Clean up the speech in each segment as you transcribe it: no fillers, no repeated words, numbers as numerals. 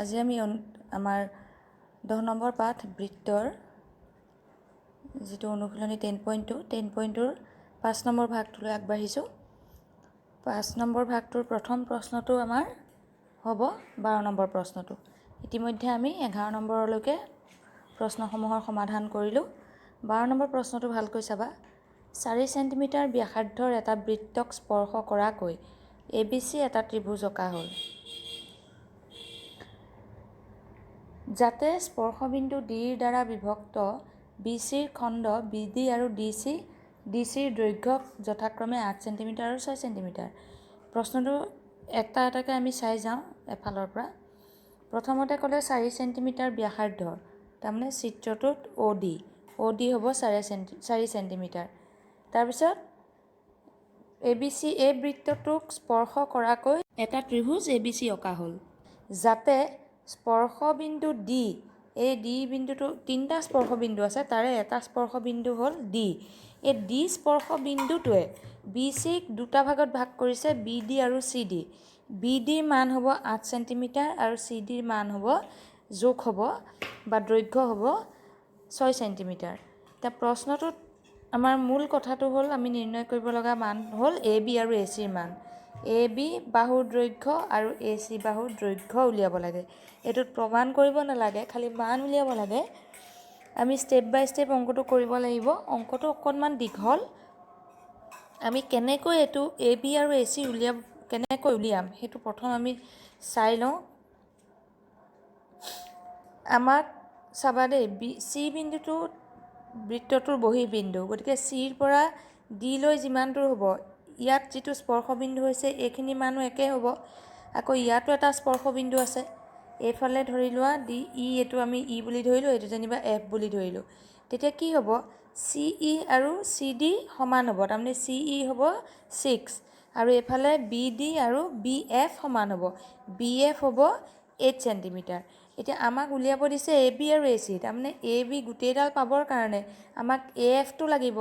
আজি আমি আমাৰ 10 নম্বৰ পাঠ বৃত্তৰ যেটো অনুশীলনী 10.2ৰ 5 নম্বৰ ভাগটোলৈ আগবাঢ়িছো। 5 নম্বৰ ভাগটোৰ প্ৰথম প্ৰশ্নটো আমাৰ হ'ব 12 নম্বৰ প্ৰশ্নটো। ইতিমধ্যে আমি 11 নম্বৰলৈকে প্ৰশ্নসমূহৰ সমাধান কৰিলো। 12 নম্বৰ প্ৰশ্নটো ভালকৈ চাবা। 4 সেন্টিমিটাৰ ব্যাসাৰ্ধৰ এটা বৃত্তক স্পৰ্শ কৰাকৈ ABC এটা ত্ৰিভুজ অঁকা হ'ল। যাতে স্পৰ্শবিন্দু ডিৰ দ্বাৰা বিভক্ত BCৰ খণ্ড BD আৰু DCৰ দৈৰ্ঘ্য যথাক্ৰমে 8 সেন্টিমিটাৰ আৰু 6 সেন্টিমিটাৰ। প্ৰশ্নটো এটা এটাকৈ আমি চাই যাওঁ এফালৰ পৰা। প্ৰথমতে ক'লে 4 সেন্টিমিটাৰ ব্যাসাৰ্ধৰ, তাৰমানে চিত্ৰটোত OD হ'ব 4 সেন্টিমিটাৰ। তাৰপিছত ABC এই বৃত্তটোক স্পৰ্শ কৰাকৈ এটা ত্ৰিভুজ ABC অঁকা হ'ল। যাতে স্পৰ্শবিন্দু D, এই D বিন্দুটো তিনিটা স্পৰ্শবিন্দু আছে, তাৰে এটা স্পৰ্শবিন্দু হ'ল D। এই D স্পৰ্শবিন্দুটোৱে BCক দুটা ভাগত ভাগ কৰিছে, BD আৰু CD। BDৰ মান হ'ব 8 সেন্টিমিটাৰ আৰু CDৰ মান হ'ব বা দৈৰ্ঘ্য হ'ব 6 সেন্টিমিটাৰ। এতিয়া প্ৰশ্নটোত আমাৰ মূল কথাটো হ'ল আমি নিৰ্ণয় কৰিব লগা মান হ'ল AB আৰু ACৰ মান। AB বাহুৰ দৈৰ্ঘ্য আৰু AC বাহুৰ দৈৰ্ঘ্য উলিয়াব লাগে। এইটোত প্ৰমাণ কৰিব নালাগে, খালি মান উলিয়াব লাগে। আমি ষ্টেপ বাই ষ্টেপ অংকটো কৰিব লাগিব। অংকটো অকণমান দীঘল। আমি কেনেকৈ এইটো AB আৰু AC কেনেকৈ উলিয়াম সেইটো প্ৰথম আমি চাই লওঁ। আমাক চাবা দেই, C বিন্দুটো বৃত্তটোৰ বহিৰ্বিন্দু, গতিকে Cৰ পৰা D লৈ যিমান দূৰ হ'ব, ইয়াত যিটো স্পৰ্শবিন্দু হৈছে এইখিনি মানো একে হ'ব। আকৌ ইয়াতো এটা স্পৰ্শবিন্দু আছে, এইফালে ধৰি লোৱা এইটো আমি E বুলি ধৰিলোঁ, এইটো যেনিবা F বুলি ধৰিলোঁ। তেতিয়া কি হ'ব, CE আৰু CD সমান হ'ব, তাৰমানে CE হ'ব 6 আৰু এইফালে BD আৰু BF সমান হ'ব, BF হ'ব 8 সেন্টিমিটাৰ। এতিয়া আমাক উলিয়াব দিছে AB আৰু AC, তাৰমানে AB গোটেইডাল পাবৰ কাৰণে আমাক AFটো লাগিব,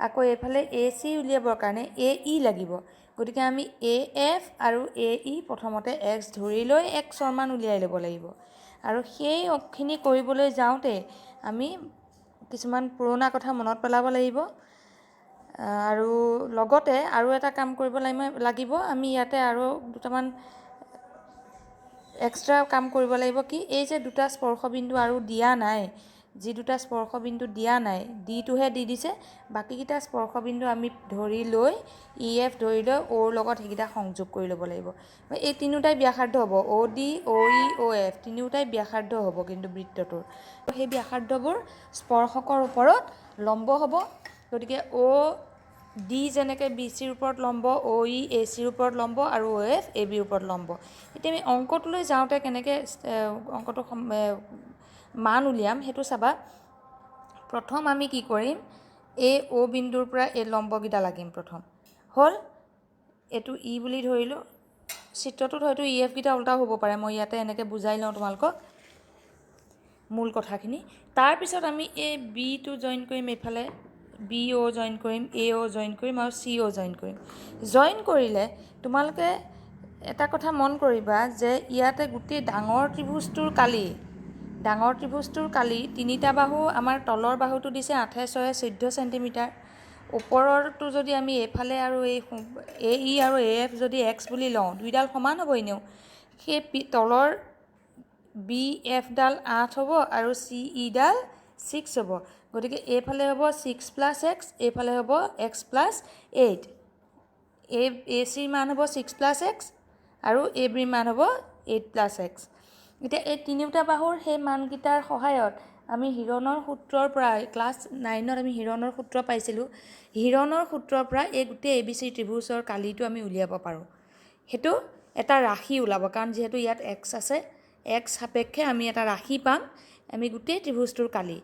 আকৌ এইফালে AC উলিয়াবৰ কাৰণে AE লাগিব। গতিকে আমি AF আৰু AE প্ৰথমতে X ধৰি লৈ Xৰ মান উলিয়াই ল'ব লাগিব। আৰু সেইখিনি কৰিবলৈ যাওঁতে আমি কিছুমান পুৰণা কথা মনত পেলাব লাগিব। আৰু লগতে আৰু এটা কাম কৰিব লাগিব, আমি ইয়াতে আৰু দুটামান এক্সট্ৰা কাম কৰিব লাগিব। কি, এই যে দুটা স্পৰ্শবিন্দু আৰু দিয়া নাই, যি দুটা স্পৰ্শবিন্দু দিয়া নাই, ডিটোহে দি দিছে, বাকীকেইটা স্পৰ্শবিন্দু আমি ধৰি লৈ EF ধৰি লৈ Oৰ লগত সেইকেইটা সংযোগ কৰি ল'ব লাগিব। এই তিনিওটাই ব্যাসাৰ্ধ হ'ব, OD, OE, OF তিনিওটাই ব্যাসাৰ্ধ হ'ব কিন্তু বৃত্তটোৰ। সেই ব্যাসাৰ্ধবোৰ স্পৰ্শকৰ ওপৰত লম্ব হ'ব। গতিকে OD যেনেকৈ BCৰ ওপৰত লম্ব, OE ACৰ ওপৰত লম্ব আৰু OF ABৰ ওপৰত লম্ব। এতিয়া আমি অংকটোলৈ যাওঁতে কেনেকৈ অংকটো মান উলিয়াম সেইটো চাবা। প্ৰথম আমি কি কৰিম, এই O বিন্দুৰ পৰা এই লম্বকেইটা লাগিম। প্ৰথম হ'ল এইটো E বুলি ধৰিলোঁ। চিত্ৰটোত হয়তো EF কেইটা উল্টাও হ'ব পাৰে, মই ইয়াতে এনেকৈ বুজাই লওঁ তোমালোকক মূল কথাখিনি। তাৰপিছত আমি এই Bটো জইন কৰিম, এইফালে BO জইন কৰিম, AO জইন কৰিম আৰু CO জইন কৰিম। জইন কৰিলে তোমালোকে এটা কথা মন কৰিবা যে ইয়াতে গোটেই ডাঙৰ ত্ৰিভুজটোৰ কালি তিনিটা বাহু, আমাৰ তলৰ বাহুটো দিছে 8, 6, 14 সেন্টিমিটাৰ। ওপৰৰটো যদি আমি এইফালে আৰু এই AE আৰু AF যদি X বুলি লওঁ, দুইডাল সমান হ'ব এনেও। সেই তলৰ BFডাল 8 হ'ব আৰু CEডাল 6 হ'ব। গতিকে এইফালে হ'ব 6 + X, এইফালে হ'ব X + 8। ACৰ মান হ'ব 6 + X আৰু ABৰ মান হ'ব 8 + X। এতিয়া এই তিনিওটা বাহুৰ সেই মানকেইটাৰ সহায়ত আমি হিৰণৰ সূত্ৰৰ পৰা, ক্লাছ 9ত আমি হিৰণৰ সূত্ৰ পাইছিলোঁ, হিৰণৰ সূত্ৰৰ পৰা এই গোটেই ABC ত্ৰিভুজৰ কালিটো আমি উলিয়াব পাৰোঁ। সেইটো এটা ৰাশি ওলাব, কাৰণ যিহেতু ইয়াত X আছে, X সাপেক্ষে আমি এটা ৰাশি পাম, আমি গোটেই ত্ৰিভুজটোৰ কালি।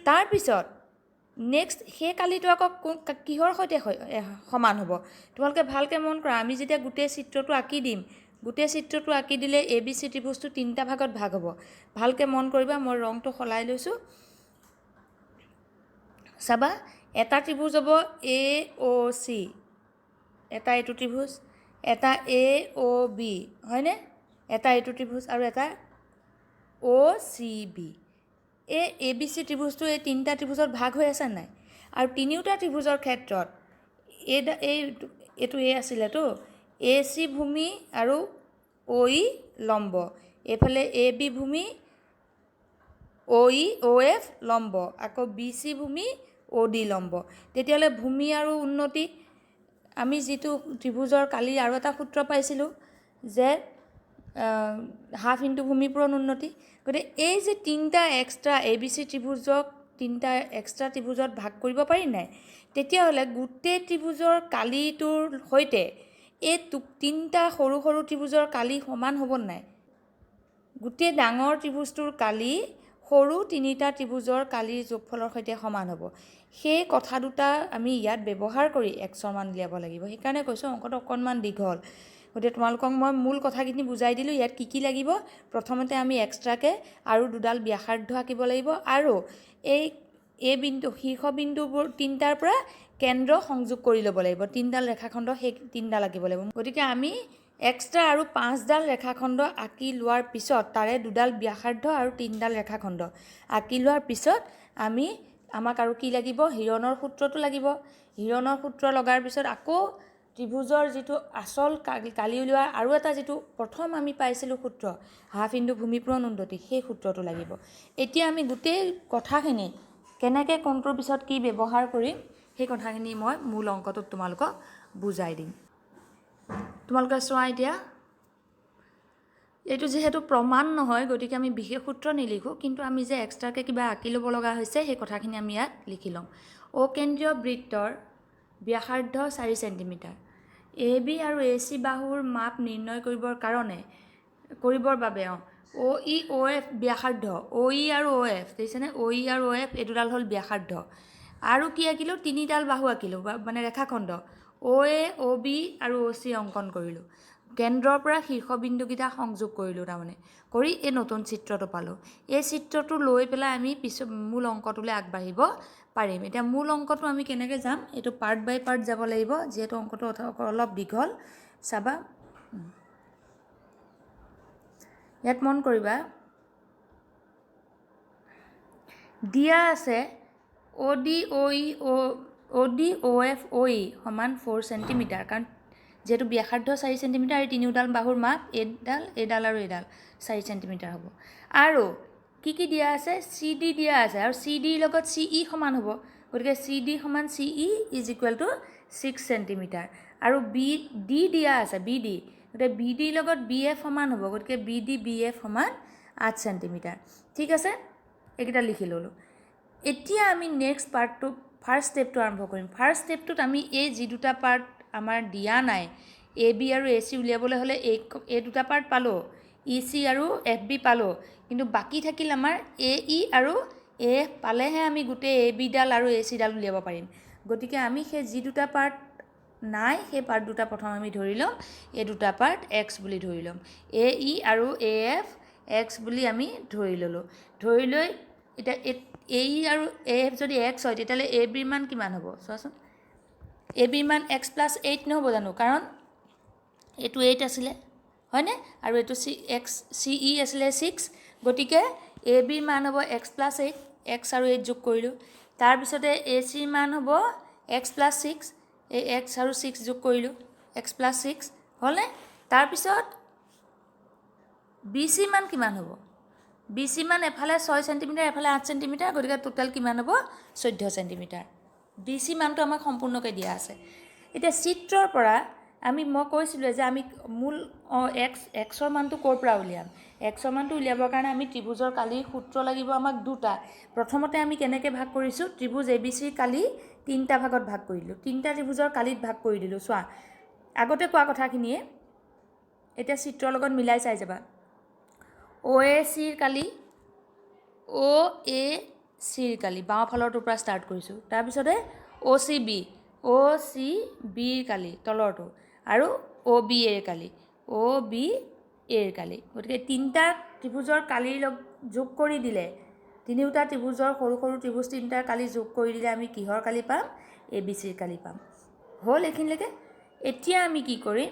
তাৰপিছত নেক্সট সেই কালিটো আকৌ কিহৰ সৈতে সমান হ'ব তোমালোকে ভালকৈ মন কৰা। আমি যেতিয়া গোটেই চিত্ৰটো আঁকি দিম, গোটেই চিত্ৰটো আঁকি দিলে ABC ত্ৰিভুজটো তিনিটা ভাগত ভাগ হ'ব। ভালকৈ মন কৰিবা, মই ৰংটো সলাই লৈছোঁ। চাবা, এটা ত্ৰিভুজ হ'ব AOC, এটা এইটো ত্ৰিভুজ, এটা AOB হয়নে, এটা এইটো ত্ৰিভুজ আৰু এটা OCB এই ABC ত্ৰিভুজটো এই তিনিটা ত্ৰিভুজত ভাগ হৈ আছে নাই আৰু তিনিওটা ত্ৰিভুজৰ ক্ষেত্ৰত এইটো A আছিলেতো AC ভূমি আৰু OE লম্ব এইফালে AB ভূমি OE OF লম্ব আকৌ BC ভূমি OD লম্ব তেতিয়াহ'লে ভূমি আৰু উন্নতি আমি যিটো ত্ৰিভুজৰ কালি আৰু এটা সূত্ৰ পাইছিলোঁ যে হাফ ইনটু ভূমি পূৰণ উন্নতি গতিকে এই যে তিনিটা এক্সট্ৰা ABC ত্ৰিভুজক তিনিটা এক্সট্ৰা ত্ৰিভুজত ভাগ কৰিব পাৰি নাই তেতিয়াহ'লে গোটেই ত্ৰিভুজৰ কালিটোৰ সৈতে এই তিনিটা সৰু সৰু ত্ৰিভুজৰ কালি সমান হ'ব নাই গোটেই ডাঙৰ ত্ৰিভুজটোৰ কালি সৰু তিনিটা ত্ৰিভুজৰ কালিৰ যোগফলৰ সৈতে সমান হ'ব সেই কথা দুটা আমি ইয়াত ব্যৱহাৰ কৰি এক্সৰ মান উলিয়াব লাগিব সেইকাৰণে কৈছোঁ অংকটো অকণমান দীঘল গতিকে তোমালোকক মই মূল কথাখিনি বুজাই দিলোঁ ইয়াত কি লাগিব প্ৰথমতে আমি এক্সট্ৰাকৈ আৰু দুডাল ব্যাসাৰ্ধ আঁকিব লাগিব আৰু এই বিন্দু শীৰ্ষ বিন্দুবোৰ তিনিটাৰ পৰা কেন্দ্ৰ সংযোগ কৰি ল'ব লাগিব তিনিডাল ৰেখাখণ্ড সেই তিনিডাল আঁকিব লাগিব গতিকে আমি এক্সট্ৰা আৰু 5ডাল ৰেখাখণ্ড আঁকি লোৱাৰ পিছত তাৰে দুডাল ব্যাসাৰ্ধ আৰু তিনিডাল ৰেখাখণ্ড আঁকি লোৱাৰ পিছত আমাক আৰু কি লাগিব হিৰণৰ সূত্ৰটো লাগিব হিৰণৰ সূত্ৰ লগাৰ পিছত আকৌ ত্ৰিভুজৰ যিটো আচল কালি উলিওৱাৰ আৰু এটা যিটো প্ৰথম আমি পাইছিলোঁ সূত্ৰ হাফ ইনটু ভূমি পূৰণ উন্নতি সেই সূত্ৰটো লাগিব এতিয়া আমি গোটেই কথাখিনি কেনেকৈ কোনটোৰ পিছত কি ব্যৱহাৰ কৰিম সেই কথাখিনি মই মূল অংকটোত তোমালোকক বুজাই দিম তোমালোকে চোৱা এতিয়া এইটো যিহেতু প্ৰমাণ নহয় গতিকে আমি বিশেষ সূত্ৰ নিলিখোঁ কিন্তু আমি যে এক্সট্ৰাকৈ কিবা আঁকি ল'ব লগা হৈছে সেই কথাখিনি আমি ইয়াত লিখি ল'ম অকেন্দ্ৰীয় বৃত্তৰ ব্যাসাৰ্ধ 4 চেণ্টিমিটাৰ AB আৰু AC বাহুৰ মাপ নিৰ্ণয় কৰিবৰ বাবে OE OF ব্যাসাৰ্ধ OE আৰু OF দেখিছেনে OE আৰু OF এই দুডাল হ'ল ব্যাসাৰ্ধ আৰু কি আঁকিলোঁ তিনিডাল বাহু আঁকিলোঁ মানে ৰেখাখণ্ড OA OB আৰু OC অংকন কৰিলোঁ কেন্দ্ৰৰ পৰা শীৰ্ষবিন্দুকেইটা সংযোগ কৰিলোঁ তাৰমানে কৰি এই নতুন চিত্ৰটো পালোঁ এই চিত্ৰটো লৈ পেলাই আমি মূল অংকটোলৈ আগবাঢ়িব পাৰিম এতিয়া মূল অংকটো আমি কেনেকৈ যাম এইটো পাৰ্ট বাই পাৰ্ট যাব লাগিব যিহেতু অংকটো অলপ দীঘল চাবা ইয়াত মন কৰিবা দিয়া আছে OD OF OE সমান 4 চেণ্টিমিটাৰ কাৰণ যেহেতু ব্যাসাৰ্ধ 4 চেণ্টিমিটাৰ এই তিনিওডাল বাহুৰ মাপ এইডাল আৰু এইডাল 4 চেণ্টিমিটাৰ হ'ব আৰু কি দিয়া আছে CD দিয়া আছে আৰু CDৰ লগত CE সমান হ'ব গতিকে CD সমান CE is equal to 6 centimetre আৰু BD দিয়া আছে BD গতিকে BDৰ লগত BF সমান হ'ব গতিকে BF সমান 8 চেণ্টিমিটাৰ ঠিক আছে এইকেইটা লিখি ল'লোঁ এতিয়া আমি নেক্সট পাৰ্টটো ফাৰ্ষ্ট ষ্টেপটো আৰম্ভ কৰিম ফাৰ্ষ্ট ষ্টেপটোত আমি এই যি দুটা পাৰ্ট আমাৰ দিয়া নাই AB আৰু AC উলিয়াবলৈ হ'লে এই দুটা পাৰ্ট পালোঁ EC আৰু FB পালোঁ কিন্তু বাকী থাকিল আমাৰ AE আৰু AF পালেহে আমি গোটেই AB ডাল আৰু AC ডাল উলিয়াব পাৰিম গতিকে আমি সেই যি দুটা পাৰ্ট নাই সেই পাৰ্ট দুটা প্ৰথম আমি ধৰি ল'ম এই দুটা পাৰ্ট X বুলি ধৰি ল'ম AE আৰু AF X বুলি আমি ধৰি ল'লোঁ ধৰি লৈ এতিয়া AE আৰু AF যদি X হয় তেতিয়াহ'লে ABৰ মান কিমান হ'ব চোৱাচোন ABৰ মান X + 8 নহ'ব জানো কাৰণ এইটো 8 আছিলে হয়নে আৰু এইটো CE আছিলে 6 গতিকে ABৰ মান হ'ব X + 8 X আৰু 8 যোগ কৰিলোঁ তাৰপিছতে ACৰ মান হ'ব X + 6 এই X আৰু 6 যোগ কৰিলোঁ X + 6 হ'লনে তাৰপিছত BC মান কিমান হ'ব BC মান এফালে 6 চেণ্টিমিটাৰ এফালে 8 চেণ্টিমিটাৰ গতিকে টোটেল কিমান হ'ব 14 চেণ্টিমিটাৰ BC মানটো আমাক সম্পূৰ্ণকৈ দিয়া আছে এতিয়া চিত্ৰৰ পৰা মই কৈছিলোঁ যে আমি মূল Xৰ মানটো ক'ৰ পৰা উলিয়াম Xৰ মানটো উলিয়াবৰ কাৰণে আমি ত্ৰিভুজৰ কালিৰ সূত্ৰ লাগিব আমাক দুটা প্ৰথমতে আমি কেনেকৈ ভাগ কৰিছোঁ ত্ৰিভুজ ABCৰ কালি তিনিটা ভাগত ভাগ কৰিলোঁ তিনিটা ত্ৰিভুজৰ কালিত ভাগ কৰি দিলোঁ চোৱা আগতে কোৱা কথাখিনিয়ে এতিয়া চিত্ৰৰ লগত মিলাই চাই যাবা OACৰ কালি OACৰ কালি বাওঁফালৰটোৰ পৰা ষ্টাৰ্ট কৰিছোঁ তাৰপিছতে OCBৰ কালি তলৰটো আৰু OBAৰ কালি OBAৰ কালি গতিকে তিনিটা ত্ৰিভুজৰ কালিৰ যোগ কৰি দিলে তিনিওটা ত্ৰিভুজৰ সৰু সৰু ত্ৰিভুজ তিনিটাৰ কালি যোগ কৰি দিলে আমি কিহৰ কালি পাম ABCৰ কালি পাম হ'ল এইখিনিলৈকে এতিয়া আমি কি কৰিম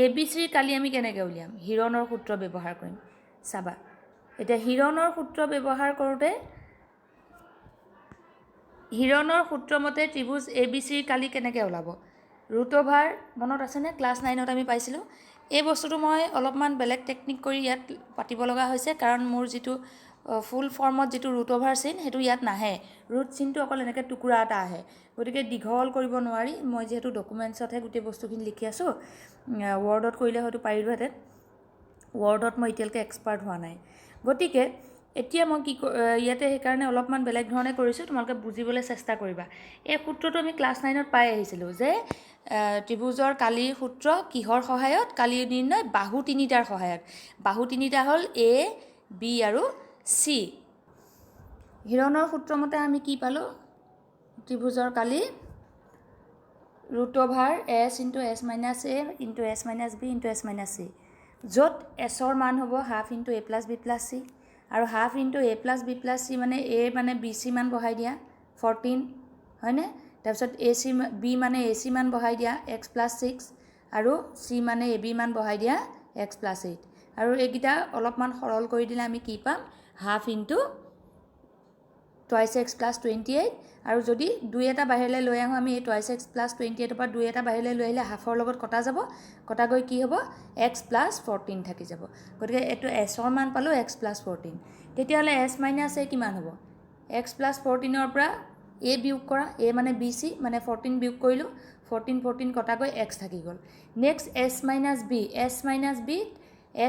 ABCৰ কালি আমি কেনেকৈ উলিয়াম হিৰণৰ সূত্ৰ ব্যৱহাৰ কৰিম চাবা এতিয়া হিৰণৰ সূত্ৰ ব্যৱহাৰ কৰোঁতে হিৰণৰ সূত্ৰমতে ত্ৰিভুজ ABCৰ কালি কেনেকৈ ওলাব ৰুট অভাৰ মনত আছেনে ক্লাছ 9ত আমি পাইছিলোঁ এই বস্তুটো মই অলপমান বেলেগ টেকনিক কৰি ইয়াত পাতিব লগা হৈছে কাৰণ মোৰ যিটো ফুল ফৰ্মত যিটো ৰুট অভাৰ চিন সেইটো ইয়াত নাহে ৰুট চিনটো অকল এনেকৈ টুকুৰা এটা আহে গতিকে দীঘল কৰিব নোৱাৰি মই যিহেতু ডকুমেণ্টছতহে গোটেই বস্তুখিনি লিখি আছোঁ ৱৰ্ডত কৰিলে হয়তো পাৰিলোহেঁতেন ৱৰ্ডত মই এতিয়ালৈকে এক্সপাৰ্ট হোৱা নাই গতিকে এতিয়া মই কি ইয়াতে সেইকাৰণে অলপমান বেলেগ ধৰণে কৰিছোঁ তোমালোকে বুজিবলৈ চেষ্টা কৰিবা এই সূত্ৰটো আমি ক্লাছ 9ত পাই আহিছিলোঁ যে ত্ৰিভুজৰ কালিৰ সূত্ৰ কিহৰ সহায়ত কালিৰ নিৰ্ণয় বাহু তিনিটাৰ সহায়ত বাহু তিনিটা হ'ল A B আৰু C হিৰণৰ সূত্ৰমতে আমি কি পালোঁ ত্ৰিভুজৰ কালি root over S into S minus A into S minus B into S minus C য'ত Sৰ মান হ'ব half into A plus B plus C আৰু half into A plus B plus C মানে A মানে BC মান বহাই দিয়া 14 হয়নে তাৰপিছত B মানে AC মান বহাই দিয়া x প্লাছ 6 আৰু C মানে AB মান বহাই দিয়া x প্লাছ 8 আৰু এইকেইটা অলপমান সৰল কৰি দিলে আমি কি পাম half into twice x plus 28 আৰু যদি দুই এটা বাহিৰলৈ লৈ আহোঁ আমি এই টুৱাইছ x প্লাছ 28ৰ পৰা দুই এটা বাহিৰলৈ লৈ আহিলে হাফৰ লগত কটা যাব কটা গৈ কি হ'ব x প্লাছ 14 থাকি যাব গতিকে এইটো Sৰ মান পালোঁ x প্লাছ 14 তেতিয়াহ'লে S মাইনাছ A কিমান হ'ব x প্লাছ 14ৰ পৰা A বিয়োগ কৰা A মানে BC মানে 14 বিয়োগ কৰিলোঁ 14 কটা গৈ x থাকি গ'ল next S minus B S minus B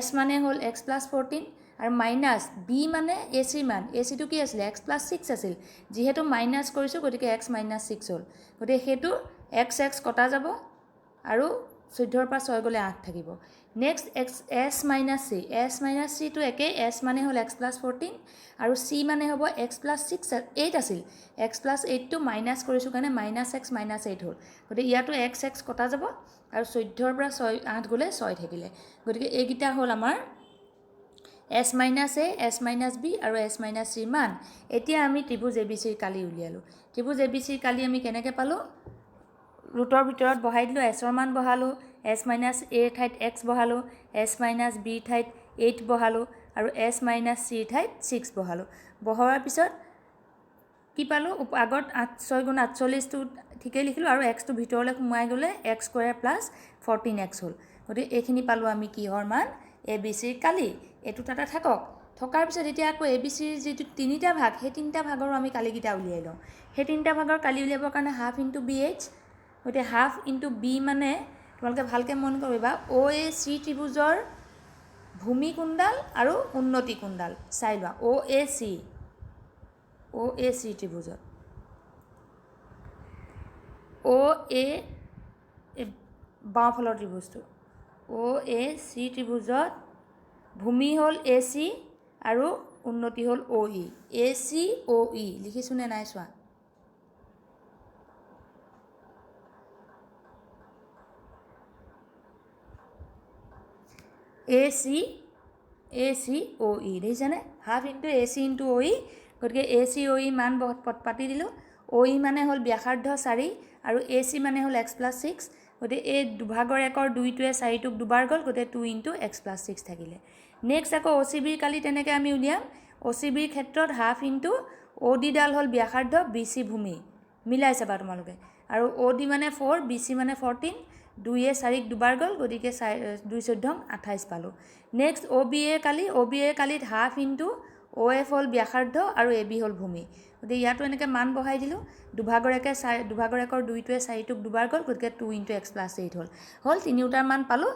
S মানে হ'ল x প্লাছ 14 আৰু মাইনাছ B মানে AC মান ACটো কি আছিলে x প্লাছ 6 আছিল যিহেতু মাইনাছ কৰিছোঁ গতিকে x মাইনাছ 6 হ'ল গতিকে সেইটো x কটা যাব আৰু 14ৰ পৰা 6 গ'লে 8 থাকিব next S minus C S minus Cটো একেই S মানে হ'ল x প্লাছ 14 আৰু C মানে হ'ব x প্লাছ 8 আছিল x প্লাছ 8টো মাইনাছ কৰিছোঁ কাৰণে মাইনাছ x মাইনাছ 8 হ'ল গতিকে ইয়াতো x কটা যাব আৰু 14ৰ পৰা 8 গ'লে 6 থাকিলে গতিকে এইকেইটা হ'ল আমাৰ S minus A S minus B আৰু S মাইনাছ Cৰ মান এতিয়া আমি ত্ৰিভুজ ABCৰ কালি উলিয়ালোঁ ত্ৰিভুজ ABCৰ কালি আমি কেনেকৈ পালোঁ ৰুটৰ ভিতৰত বহাই দিলোঁ Sৰ মান বহালোঁ S মাইনাছ Aৰ ঠাইত x বহালোঁ S মাইনাছ Bৰ ঠাইত 8 বহালোঁ আৰু S মাইনাছ Cৰ ঠাইত 6 বহালোঁ বহোৱাৰ পিছত কি পালোঁ আগত 6 গুণ 48টো ঠিকেই লিখিলোঁ আৰু xটো ভিতৰলৈ সোমাই গ'লে x স্কুৱেৰ প্লাছ 14x হ'ল গতিকে এইখিনি পালোঁ আমি কিহৰ মান ABCৰ কালি এইটো তাতে থাকক থকাৰ পিছত এতিয়া আকৌ ABCৰ যিটো তিনিটা ভাগ সেই তিনিটা ভাগৰো আমি কালিকেইটা উলিয়াই লওঁ সেই তিনিটা ভাগৰ কালি উলিয়াবৰ কাৰণে হাফ ইনটু BH গতিকে হাফ ইনটু B মানে তোমালোকে ভালকৈ মন কৰিবা OAC ত্ৰিভুজৰ ভূমি কুণ্ডাল আৰু উন্নতি কুণ্ডাল চাই লোৱা OAC ত্ৰিভুজত OA বাওঁফালৰ ত্ৰিভুজটো OAC ত্ৰিভুজত ভূমি হ'ল AC আৰু উন্নতি হ'ল OE AC OE লিখিছোঁ নে নাই চোৱা AC OE দেখিছেনে half into AC into OE গতিকে AC OE মান পাতি দিলোঁ OE মানে হ'ল ব্যাসাৰ্ধ 4 আৰু AC মানে হ'ল x প্লাছ 6 গতিকে এই দুভাগৰ একৰ দুইটোৱে 4টোক দুবাৰ গ'ল গতিকে 2 ইনটু x প্লাছ 6 থাকিলে নেক্সট আকৌ OCBৰ কালি তেনেকৈ আমি উলিয়াম OCBৰ ক্ষেত্ৰত হাফ ইনটু OD ডাল হ'ল ব্যাসাৰ্ধ BC ভূমি মিলাই চাবা তোমালোকে আৰু OD মানে 4 BC মানে 14 2য়ে 4ক দুবাৰ গ'ল গতিকে 2 14 28 পালোঁ নেক্সট OBৰ কালিত হাফ ইনটু OF হ'ল ব্যাসাৰ্ধ আৰু AB হ'ল ভূমি গতিকে ইয়াতো এনেকৈ মান বহাই দিলোঁ দুভাগৰ একৰ দুইটোৱে 4টোক দুবাৰ গ'ল গতিকে 2 ইনটু x প্লাছ 8 হ'ল তিনিওটাৰ মান পালোঁ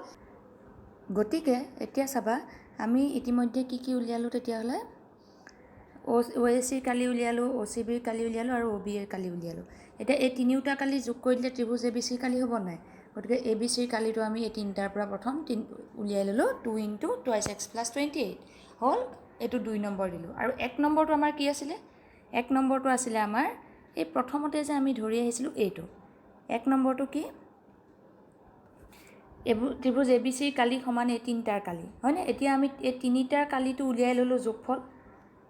গতিকে এতিয়া চাবা আমি ইতিমধ্যে কি উলিয়ালোঁ তেতিয়াহ'লে OACৰ কালি উলিয়ালোঁ OCBৰ কালি উলিয়ালোঁ আৰু OBৰ কালি উলিয়ালোঁ এতিয়া এই তিনিওটা কালি যোগ কৰি দিলে ত্ৰিভুজ ABCৰ কালি হ'ব নাই গতিকে ABCৰ কালিটো আমি এই তিনিটাৰ পৰা প্ৰথম উলিয়াই ল'লোঁ 2 ইনটু টুৱাইছ x প্লাছ 28 হ'ল এইটো 2 নম্বৰ দিলোঁ আৰু 1 নম্বৰটো আমাৰ কি আছিলে 1 নম্বৰটো আছিলে আমাৰ এই প্ৰথমতে যে আমি ধৰি আহিছিলোঁ এইটো 1 নম্বৰটো কি ত্ৰিভুজ ABCৰ কালি সমান এই তিনিটাৰ কালি হয়নে এতিয়া আমি এই তিনিটাৰ কালিটো উলিয়াই ল'লোঁ যোগফল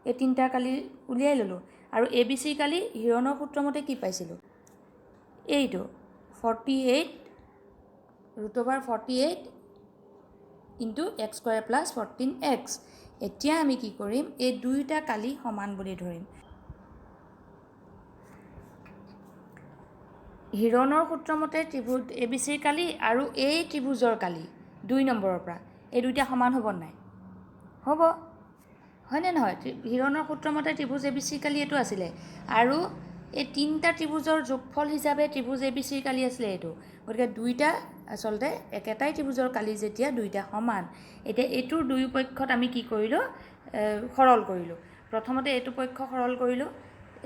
এই তিনিটাৰ কালি উলিয়াই ল'লোঁ আৰু ABCৰ কালি হিৰণৰ সূত্ৰমতে কি পাইছিলোঁ এইটো 48 √48 into x square plus 14x এতিয়া আমি কি কৰিম, এই দুয়োটা কালি সমান বুলি ধৰিম। হিৰণৰ সূত্ৰ মতে ত্ৰিভুজ ABCৰ কালি আৰু এই ত্ৰিভুজৰ কালি 2 নম্বৰৰ পৰা এই দুইটা সমান হ'ব নাই? হ'ব, হয়নে নহয়? হিৰণৰ সূত্ৰ মতে ত্ৰিভুজ ABCৰ কালি এইটো আছিলে আৰু এই তিনিটা ত্ৰিভুজৰ যোগফল হিচাপে ত্ৰিভুজ ABCৰ কালি আছিলে এইটো। গতিকে দুইটা আচলতে একেটাই ত্ৰিভুজৰ কালি যেতিয়া দুইটা সমান, এতিয়া এইটোৰ দুয়ো পক্ষত আমি কি কৰিলোঁ, সৰল কৰিলোঁ। প্ৰথমতে এইটো পক্ষ সৰল কৰিলোঁ,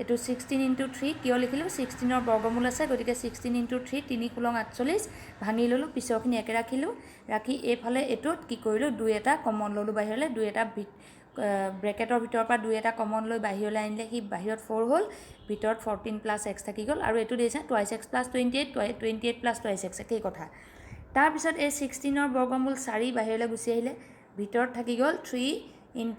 এইটো 16 × 3 কিয় লিখিলোঁ, 16ৰ বৰ্গমূল আছে, গতিকে 16 × 3 3 × 48 ভাঙি ল'লোঁ, পিছৰখিনি একে ৰাখিলোঁ, ৰাখি এইফালে এইটোত কি কৰিলোঁ, 2 এটা কমন ল'লোঁ বাহিৰলৈ, 2 এটা ব্ৰেকেটৰ ভিতৰৰ পৰা 2 এটা কমন লৈ বাহিৰলৈ আনিলে সি বাহিৰত 4 হ'ল, ভিতৰত 14 + x থাকি গ'ল, আৰু এইটো দিছে 2x + 28 28 + 2x একেই কথা। তাৰপিছত এই 16ৰ বৰ্গমূল 4 বাহিৰলৈ গুচি আহিলে, ভিতৰত থাকি গ'ল 3 ×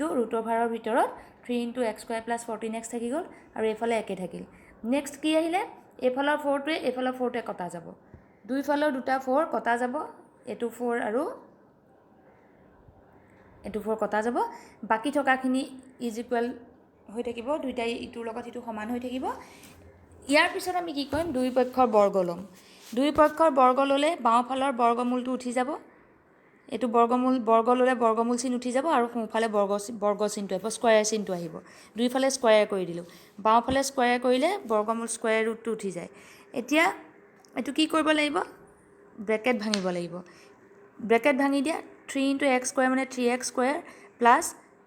√ৰ ভিতৰত 3 × x² + 14x থাকি গ'ল, আৰু এইফালে একে থাকিল। নেক্সট কি আহিলে, এইফালৰ 4টোৱে এইফালৰ 4টোৱে কটা যাব, দুইফালৰ দুটা 4 কটা যাব, এইটো 4 আৰু এইটো 4 কটা যাব, বাকী থকাখিনি ইজ ইকুৱেল হৈ থাকিব, দুইটাই ইটোৰ লগত সিটো সমান হৈ থাকিব। ইয়াৰ পিছত আমি কি কৰিম, দুই পক্ষৰ বৰ্গ ল'ম। দুই পক্ষৰ বৰ্গ ল'লে বাওঁফালৰ বৰ্গমূলটো উঠি যাব, এইটো বৰ্গ ল'লে বৰ্গমূল চিন উঠি যাব, আৰু সোঁফালে বৰ্গ চিনটো আহিব, স্কোৱাৰ চিনটো আহিব। দুইফালে স্কোৱাৰ কৰি দিলোঁ, বাওঁফালে স্কোৱাৰ কৰিলে বৰ্গমূল স্কোৱাৰ ৰুটটো উঠি যায়। এতিয়া এইটো কি কৰিব লাগিব, ব্ৰেকেট ভাঙিব লাগিব। ব্ৰেকেট ভাঙি দিয়া, 3 × x² মানে 3x² plus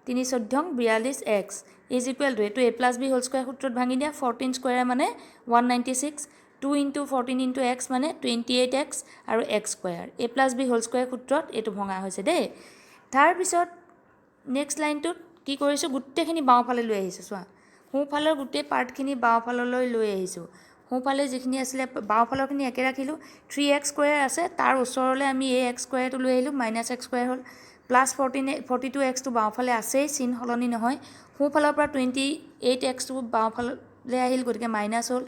3 × 14 42x is equal to, এইটো a + b হোল স্কোৱাৰ সূত্ৰত ভাঙি দিয়া, 14² মানে 196, 2 × 14 × x মানে 28x আৰু x², a + b whole square সূত্ৰত এইটো ভঙা হৈছে দেই। তাৰপিছত নেক্সট লাইনটোত কি কৰিছোঁ, গোটেইখিনি বাওঁফালে লৈ আহিছোঁ, চোৱা সোঁফালৰ গোটেই পাৰ্টখিনি বাওঁফাললৈ লৈ আহিছোঁ। সোঁফালে যিখিনি আছিলে বাওঁফালৰখিনি একে ৰাখিলোঁ, 3x² আছে, তাৰ ওচৰলৈ আমি এই x² লৈ আহিলোঁ, -x² হ'ল, প্লাছ 42xটো বাওঁফালে আছেই, চিন সলনি নহয়, সোঁফালৰ পৰা 28xটো বাওঁফালে আহিল, গতিকে মাইনাছ হ'ল,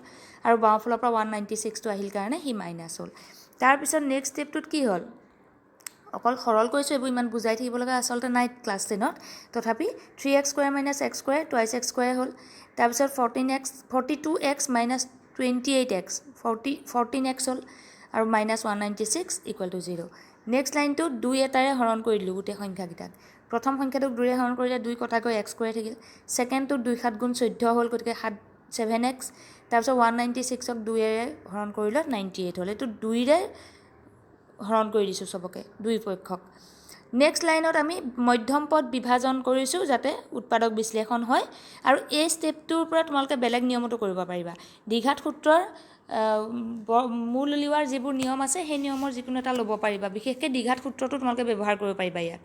আৰু বাওঁফালৰ পৰা 196টো আহিল কাৰণে সি মাইনাছ হ'ল। তাৰপিছত নেক্সট ষ্টেপটোত কি হ'ল, অকল সৰল কৰিছোঁ, এইবোৰ ইমান বুজাই থাকিব লগা আচলতে নাই ক্লাছ 10ত, তথাপি 3x² - x² 2x² হ'ল, তাৰপিছত 42x - 28x 14x হ'ল, আৰু -196 = 0। নেক্সট লাইনটোত 2 এটাৰে হৰণ কৰি দিলোঁ গোটেই সংখ্যাকেইটাক। প্ৰথম সংখ্যাটোক 2ৰে হৰণ কৰিলে 2 কটা গৈ x² থাকিল, ছেকেণ্ডটোত 2 × 7 = 14 হ'ল, গতিকে 7x, তাৰপিছত 196ক 2ৰে হৰণ কৰিলে 98 হ'ল। এইটো 2ৰে হৰণ কৰি দিছোঁ চবকে, দুই পক্ষক। নেক্সট লাইনত আমি মধ্যম পদ বিভাজন কৰিছোঁ যাতে উৎপাদক বিশ্লেষণ হয়, আৰু এই ষ্টেপটোৰ পৰা তোমালোকে বেলেগ নিয়মতো কৰিব পাৰিবা। দ্বিঘাত সূত্ৰৰ মূল উলিওৱাৰ যিবোৰ নিয়ম আছে সেই নিয়মৰ যিকোনো এটা ল'ব পাৰিবা, বিশেষকৈ দ্বিঘাত সূত্ৰটো তোমালোকে ব্যৱহাৰ কৰিব পাৰিবা ইয়াত।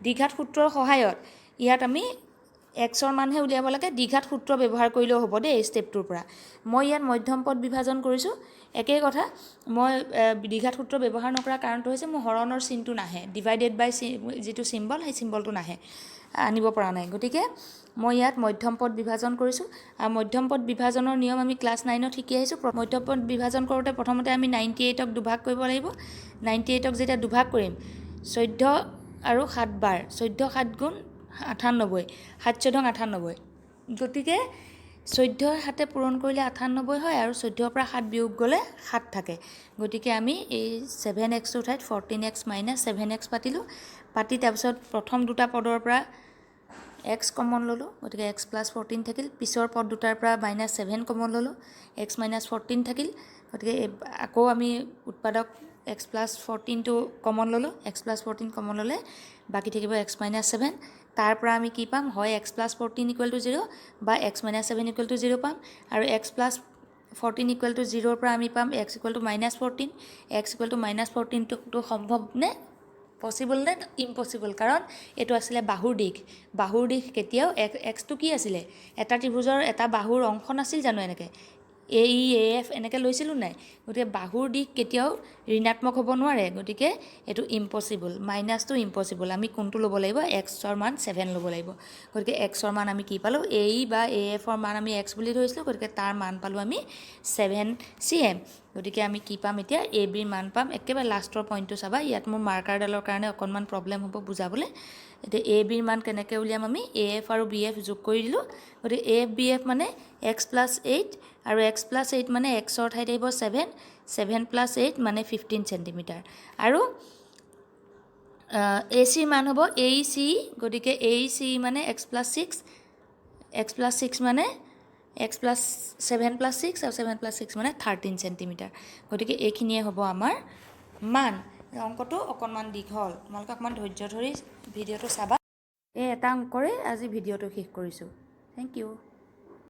দ্বিঘাত সূত্ৰৰ সহায়ত ইয়াত আমি এক্সৰ মানহে উলিয়াব লাগে, দ্বিঘাত সূত্ৰ ব্যৱহাৰ কৰিলেও হ'ব দেই এই ষ্টেপটোৰ পৰা। মই ইয়াত মধ্যম পদ বিভাজন কৰিছোঁ, একেই কথা। মই দ্বিঘাত সূত্ৰ ব্যৱহাৰ নকৰা কাৰণটো হৈছে মোৰ হৰণৰ চিনটো নাহে, ডিভাইডেড বাই যিটো চিম্বল সেই চিম্বলটো নাহে, আনিব পৰা নাই, গতিকে মই ইয়াত মধ্যম পদ বিভাজন কৰিছোঁ। আৰু মধ্যম পদ বিভাজনৰ নিয়ম আমি ক্লাছ 9ত শিকি আহিছোঁ। মধ্যম পদ বিভাজন কৰোঁতে প্ৰথমতে আমি 98ক দুভাগ কৰিব লাগিব। 98ক যেতিয়া দুভাগ কৰিম, 14 আৰু 7 বাৰ, 14 7 গুণ 98, 7 14 98, গতিকে 14 7 পূৰণ কৰিলে 98 হয়, আৰু 14ৰ পৰা 7 বিয়োগ গ'লে 7 থাকে, গতিকে আমি এই 7xৰ ঠাইত 14x - 7x পাতিলোঁ, পাতি তাৰপিছত প্ৰথম দুটা পদৰ পৰা x কমন ল'লোঁ, গতিকে x + 14 থাকিল, পিছৰ পদ দুটাৰ পৰা -7 কমন ল'লোঁ, x - 14 থাকিল, গতিকে আকৌ আমি উৎপাদক x + 14টো কমন ল'লোঁ, x + 14 কমন ল'লে বাকী থাকিব x - 7, তাৰ পৰা আমি কি পাম, হয় x + 14 = 0 বা x - 7 = 0 পাম, আৰু x + 14 = 0ৰ পৰা আমি পাম x = -14, x = -14টো সম্ভৱ নে, পচিবল নে ইম্পচিবল, কাৰণ এইটো আছিলে বাহুৰ দিশ। বাহুৰ দিশ কেতিয়াও এক্সটো কি আছিলে, এটা ত্ৰিভুজৰ এটা বাহুৰ অংশ নাছিল জানো, এনেকৈ AEAF এনেকৈ লৈছিলোঁ নাই, গতিকে বাহুৰ দিশ কেতিয়াও ঋণাত্মক হ'ব নোৱাৰে, গতিকে এইটো ইম্পচিবল, মাইনাছটো ইম্পচিবল। আমি কোনটো ল'ব লাগিব, এক্সৰ মান 7 ল'ব লাগিব, গতিকে এক্সৰ মান আমি কি পালোঁ, AE বা AFৰ মান আমি x বুলি ধৰিছিলোঁ, গতিকে তাৰ মান পালোঁ আমি 7 cm। গতিকে আমি কি পাম এতিয়া এ বিৰ মান পাম একেবাৰে লাষ্টৰ পইণ্টটো চাবা ইয়াত মোৰ মাৰ্কাৰডালৰ কাৰণে অকণমান প্ৰব্লেম হ'ব বুজাবলৈ এতিয়া এ বিৰ মান কেনেকৈ উলিয়াম আমি এ এফ আৰু বি এফ যোগ কৰি দিলোঁ গতিকে এ এফ বি এফ মানে x+8 আৰু x+8 মানে xৰ ঠাইত আহিব 7+8 মানে 15 চেণ্টিমিটাৰ আৰু এ চিৰ মান হ'ব এ চি গতিকে এ চি মানে x+6 মানে x+7+6 আৰু 7+6 মানে 13 চেণ্টিমিটাৰ গতিকে এইখিনিয়ে হ'ব আমাৰ মান অংকটো অকণমান দীঘল তোমালোকে অকণমান ধৈৰ্য ধৰি ভিডিঅ'টো চাবা এই এটা অংকৰে আজি ভিডিঅ'টো শেষ কৰিছোঁ থেংক ইউ